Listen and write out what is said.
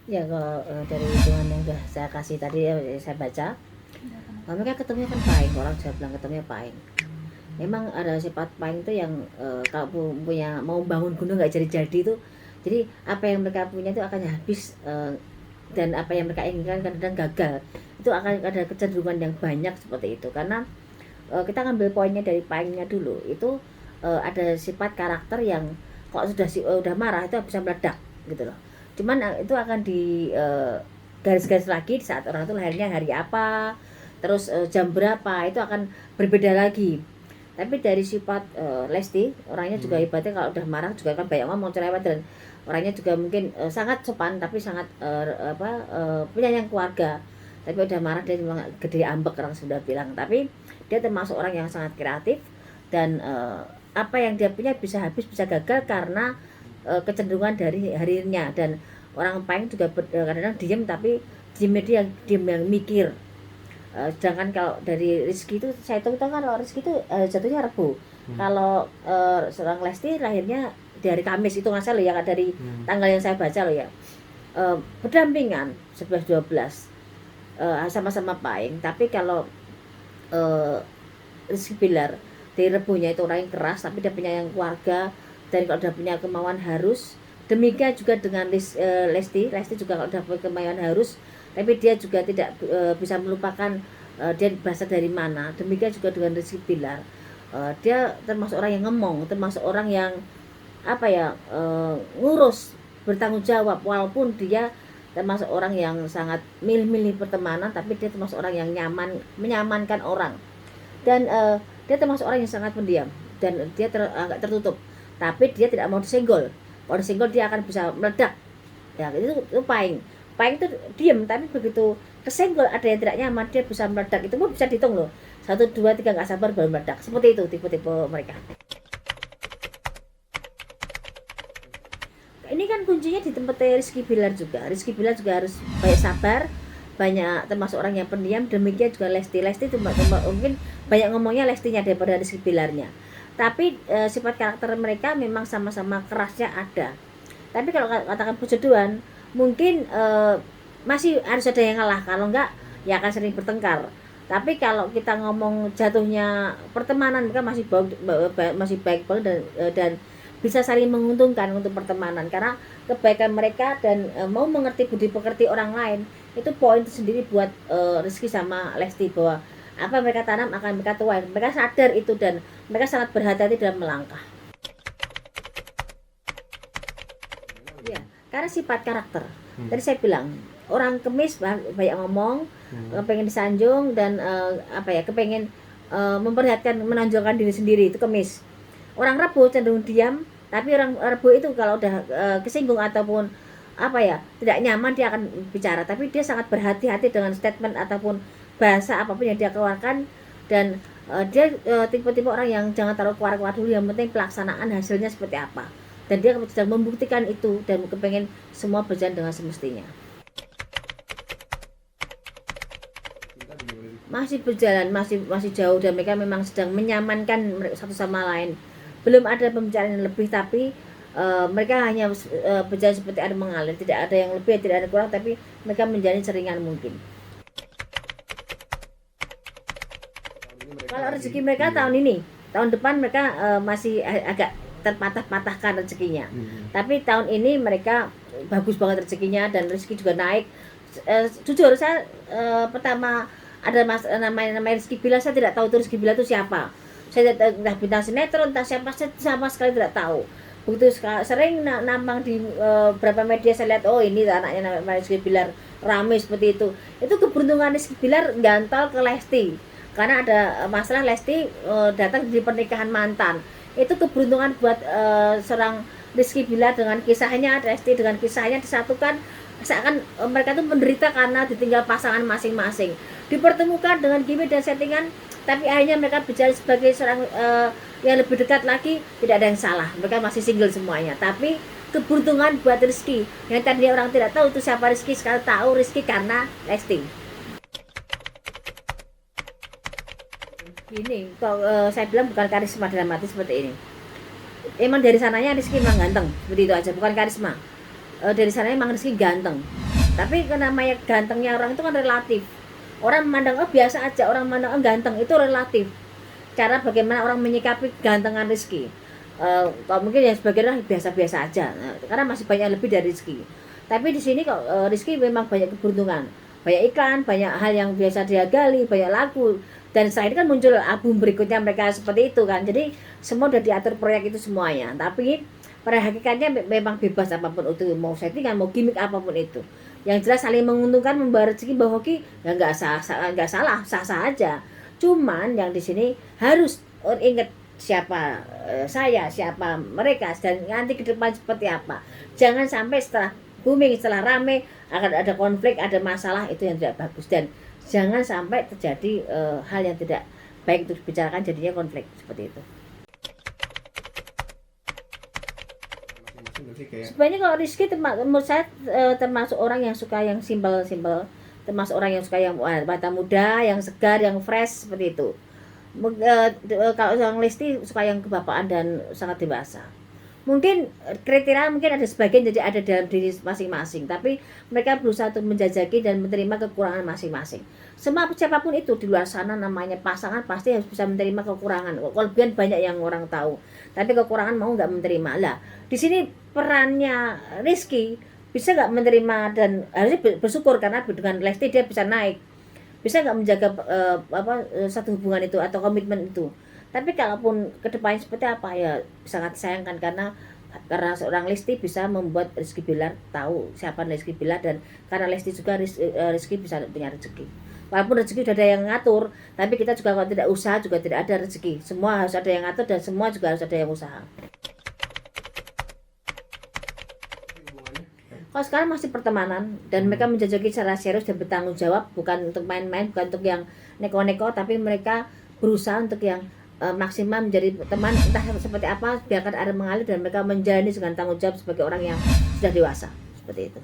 Ya kalau dari hitungan yang udah saya kasih tadi ya, saya baca, mereka ketemunya kan pahing, orang Jawa bilang ketemunya pahing. Memang ada sifat pahing itu yang kalau punya mau bangun gunung nggak jadi-jadi itu, jadi apa yang mereka punya itu akan habis, dan apa yang mereka inginkan kadang-kadang gagal. Itu akan ada kecenderungan yang banyak seperti itu karena kita ngambil poinnya dari pahingnya dulu. Itu ada sifat karakter yang kalau udah marah itu bisa meledak gitu loh. Cuman itu akan di garis-garis lagi di saat orang itu lahirnya hari apa, terus jam berapa, itu akan berbeda lagi. Tapi dari sifat Lesti, orangnya juga hebatnya kalau udah marah juga kan banyak ngomong cerewet, dan orangnya juga mungkin sangat sopan tapi sangat penyayang keluarga. Tapi udah marah dia memang gede ambek, orang sudah bilang. Tapi dia termasuk orang yang sangat kreatif, dan apa yang dia punya bisa habis bisa gagal karena kecenderungan dari harinya. Dan orang Pahing juga kadang-kadang diem, tapi diemnya dia diem yang mikir. Sedangkan kalau dari Rizky itu saya tahu kan, kalau Rizky itu jatuhnya Rebo. Kalau seorang Lesti lahirnya di hari Kamis, itu nggak salah ya, dari tanggal yang saya baca loh ya. Berdampingan 11-12, sama-sama Pahing. Tapi kalau Rizky Bilar dari Rebonya itu orang yang keras tapi dia punya yang keluarga, dan kalau udah punya kemauan harus. Demikian juga dengan Lesti juga kalau udah punya kemauan harus, tapi dia juga tidak bisa melupakan dia berasal dari mana. Demikian juga dengan Rizky Bilar, dia termasuk orang yang ngemong, termasuk orang yang apa ya, ngurus, bertanggung jawab, walaupun dia termasuk orang yang sangat milih-milih pertemanan, tapi dia termasuk orang yang menyamankan orang. Dan dia termasuk orang yang sangat pendiam, dan dia agak tertutup, tapi dia tidak mau disenggol. Kalau disenggol dia akan bisa meledak. Ya itu Pahing. Pahing itu diam, tapi begitu kesenggol ada yang tidak nyaman dia bisa meledak. Itu pun bisa dihitung loh, 1 2 3 nggak sabar baru meledak. Seperti itu tipe-tipe mereka. Ini kan kuncinya di tempat Rizky Bilar juga. Rizky Bilar juga harus banyak sabar, banyak, termasuk orang yang pendiam. Demikian juga Lesti itu mungkin banyak ngomongnya Lestinya daripada Rizky Bilarnya. Tapi sifat karakter mereka memang sama-sama kerasnya ada. Tapi kalau katakan perjodohan, mungkin masih harus ada yang ngalah. Kalau enggak ya akan sering bertengkar. Tapi kalau kita ngomong jatuhnya pertemanan, mereka masih baik banget, dan bisa saling menguntungkan untuk pertemanan karena kebaikan mereka, dan mau mengerti budi pekerti orang lain. Itu poin tersendiri buat Rizky sama Lesti, bahwa apa mereka tanam akan mereka tuai. Mereka sadar itu, dan mereka sangat berhati-hati dalam melangkah. Ya, karena sifat karakter. Tadi saya bilang orang Kemis banyak ngomong, pengen disanjung, dan apa ya, kepengen memperlihatkan, menonjolkan diri sendiri, itu Kemis. Orang Rabu cenderung diam, tapi orang Rabu itu kalau udah kesinggung ataupun apa ya, tidak nyaman, dia akan bicara, tapi dia sangat berhati-hati dengan statement ataupun bahasa apapun yang dia keluarkan. Dan dia tipe-tipe orang yang jangan taruh keluar-keluar dulu, yang penting pelaksanaan hasilnya seperti apa, dan dia sedang membuktikan itu, dan kepengen semua berjalan dengan semestinya. Masih berjalan, masih jauh, dan mereka memang sedang menyamankan satu sama lain. Belum ada pembicaraan yang lebih, tapi mereka hanya berjalan seperti air mengalir, tidak ada yang lebih, tidak ada kurang, tapi mereka menjalani seringan mungkin. Kalau rezeki mereka tahun ini, tahun depan mereka masih agak terpatah-patahkan rezekinya. Tapi tahun ini mereka bagus banget rezekinya, dan rezeki juga naik. Jujur saya pertama ada namanya Rizky Bilar, saya tidak tahu tuh Rizky Bilar itu siapa. Saya tidak, entah bintang sinetron, entah siapa, saya sama sekali tidak tahu. Begitu sering nampang di beberapa media, saya lihat, oh ini anaknya namanya Rizky Bilar, rame seperti itu. Itu keberuntungan Rizky Bilar gantol ke Lesti, karena ada masalah Lesti datang di pernikahan mantan. Itu keberuntungan buat seorang Rizky Bilar dengan kisahnya, Lesti dengan kisahnya disatukan. Seakan mereka tuh menderita karena ditinggal pasangan masing-masing, dipertemukan dengan gimmick dan settingan, tapi akhirnya mereka berjalan sebagai seorang yang lebih dekat lagi. Tidak ada yang salah, mereka masih single semuanya. Tapi keberuntungan buat Rizky, yang tadinya orang tidak tahu itu siapa Rizky, sekarang tahu Rizky karena Lesti. Gini, kalau saya bilang bukan karisma dalam arti seperti ini. Emang dari sananya Rizky memang ganteng, seperti itu aja, bukan karisma. Dari sananya emang Rizky ganteng. Tapi namanya gantengnya orang itu kan relatif. Orang memandang oh biasa aja, orang memandang oh ganteng itu relatif. Cara bagaimana orang menyikapi gantengan Rizky. Kalau mungkin ya sebagian orang biasa-biasa aja, karena masih banyak lebih dari Rizky. Tapi di sini kok Rizky memang banyak keberuntungan, banyak iklan, banyak hal yang biasa dia gali, banyak lagu. Dan setelah ini kan muncul album berikutnya mereka seperti itu kan. Jadi semua udah diatur proyek itu semuanya. Tapi pada hakikatnya memang bebas apapun itu, mau settingan, mau gimmick apapun itu. Yang jelas saling menguntungkan, membawa rezeki Mbak Hoki ya nggak salah, sah-sah aja. Cuman yang di sini harus ingat siapa saya, siapa mereka, dan nanti ke depan seperti apa. Jangan sampai setelah booming, setelah rame akan ada konflik, ada masalah, itu yang tidak bagus. Dan jangan sampai terjadi hal yang tidak baik untuk dibicarakan, jadinya konflik seperti itu. Sebenarnya kalau Rizky menurut saya termasuk orang yang suka yang simpel-simpel, termasuk orang yang suka yang mata muda, yang segar, yang fresh seperti itu. Kalau yang Lesti suka yang kebapaan dan sangat dewasa. Mungkin kriteria mungkin ada sebagian jadi ada dalam diri masing-masing, tapi mereka berusaha untuk menjajaki dan menerima kekurangan masing-masing. Semua siapapun itu di luar sana namanya pasangan pasti harus bisa menerima kekurangan. Kelebihan banyak yang orang tahu, tapi kekurangan mau nggak menerima lah. Di sini perannya Rizky bisa nggak menerima dan harusnya bersyukur karena dengan Lesti dia bisa naik, bisa nggak menjaga satu hubungan itu atau komitmen itu. Tapi kalaupun kedepannya seperti apa ya sangat disayangkan karena seorang Lesti bisa membuat Rizky Bilar tahu siapa Rizky Bilar, dan karena Lesti juga Rizky bisa punya rezeki. Walaupun rezeki sudah ada yang ngatur, tapi kita juga kalau tidak usaha juga tidak ada rezeki. Semua harus ada yang ngatur dan semua juga harus ada yang usaha. Kalau sekarang masih pertemanan dan mereka menjajaki secara serius dan bertanggung jawab, bukan untuk main-main, bukan untuk yang neko-neko, tapi mereka berusaha untuk yang maksimal menjadi teman, entah seperti apa, biarkan air mengalir dan mereka menjalani dengan tanggung jawab sebagai orang yang sudah dewasa seperti itu.